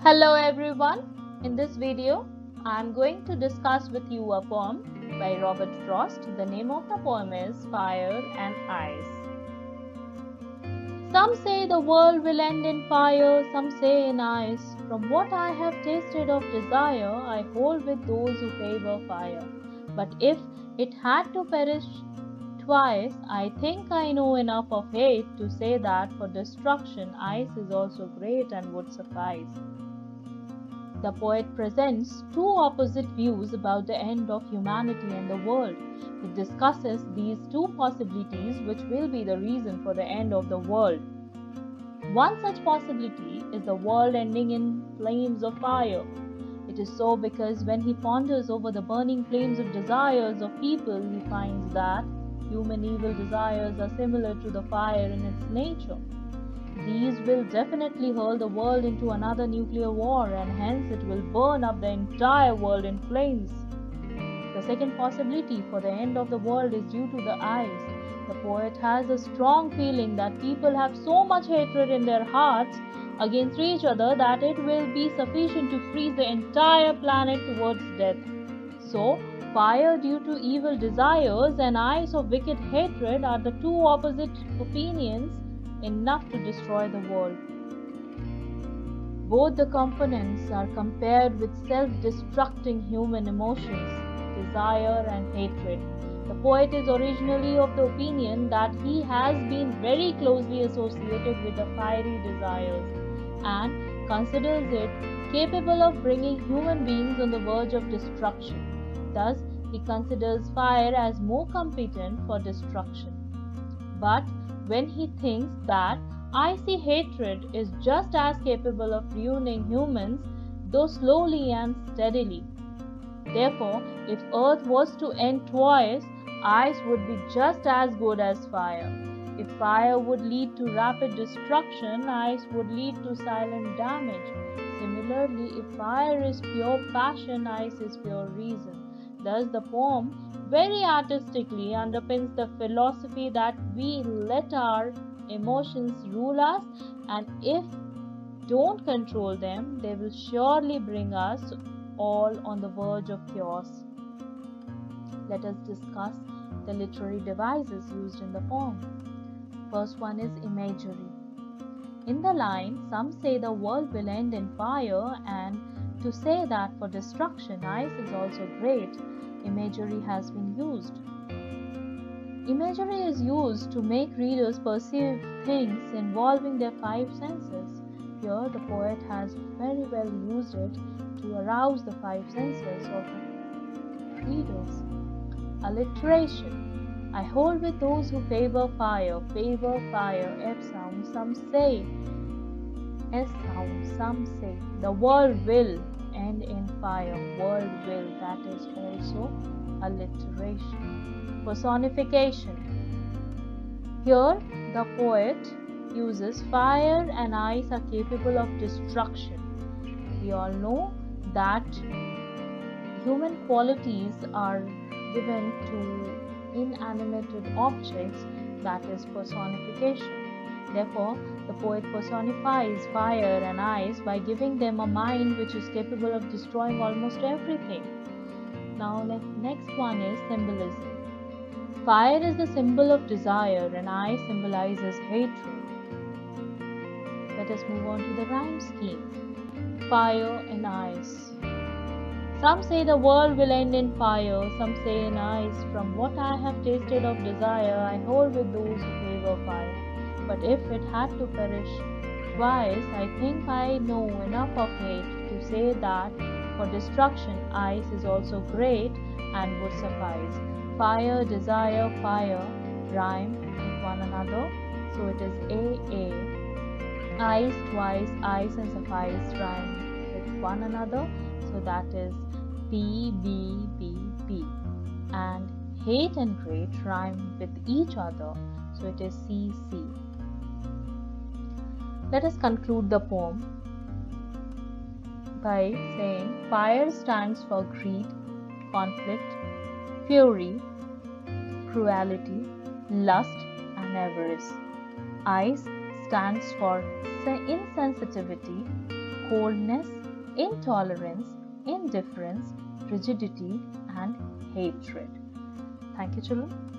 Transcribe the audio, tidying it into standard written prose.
Hello everyone. In this video, I am going to discuss with you a poem by Robert Frost. The name of the poem is Fire and Ice. Some say the world will end in fire, some say in ice. From what I have tasted of desire, I hold with those who favor fire. But if it had to perish twice, I think I know enough of hate to say that for destruction, ice is also great and would suffice. The poet presents two opposite views about the end of humanity and the world. He discusses these two possibilities which will be the reason for the end of the world. One such possibility is the world ending in flames of fire. It is so because when he ponders over the burning flames of desires of people, he finds that human evil desires are similar to the fire in its nature. These will definitely hurl the world into another nuclear war, and hence it will burn up the entire world in flames. The second possibility for the end of the world is due to the ice. The poet has a strong feeling that people have so much hatred in their hearts against each other that it will be sufficient to freeze the entire planet towards death. So, fire due to evil desires and ice of wicked hatred are the two opposite opinions enough to destroy the world. Both the components are compared with self-destructing human emotions, desire and hatred. The poet is originally of the opinion that he has been very closely associated with the fiery desires and considers it capable of bringing human beings on the verge of destruction. Thus, he considers fire as more competent for destruction. But when he thinks that icy hatred is just as capable of ruining humans, though slowly and steadily. Therefore, if earth was to end twice, ice would be just as good as fire. If fire would lead to rapid destruction, ice would lead to silent damage. Similarly, if fire is pure passion, ice is pure reason. Thus, the poem very artistically underpins the philosophy that we let our emotions rule us, and if don't control them, they will surely bring us all on the verge of chaos. Let us discuss the literary devices used in the poem. First one is imagery. In the line, some say the world will end in fire, and to say that for destruction, ice is also great, imagery has been used. Imagery is used to make readers perceive things involving their five senses. Here, the poet has very well used it to arouse the five senses of the readers. Alliteration. I hold with those who favor fire, F sound, some say, S sound, some say. The world will end in fire, world will, that is also alliteration. Personification. Here, the poet uses fire and ice are capable of destruction. We all know that human qualities are given to inanimated objects, that is personification. Therefore, the poet personifies fire and ice by giving them a mind which is capable of destroying almost everything. Now, next one is symbolism. Fire is the symbol of desire and ice symbolizes hatred. Let us move on to the rhyme scheme. Fire and ice. Some say the world will end in fire, some say in ice. From what I have tasted of desire, I hold with those who favor fire. But if it had to perish twice, I think I know enough of hate to say that for destruction, ice is also great and would suffice. Fire, desire, fire rhyme with one another, so it is A. Ice twice, ice and suffice rhyme with one another, so that is P, B, B, B. And hate and great rhyme with each other, so it is C, C. Let us conclude the poem by saying fire stands for greed, conflict, fury, cruelty, lust, and avarice. Ice stands for insensitivity, coldness, intolerance, indifference, rigidity, and hatred. Thank you, children.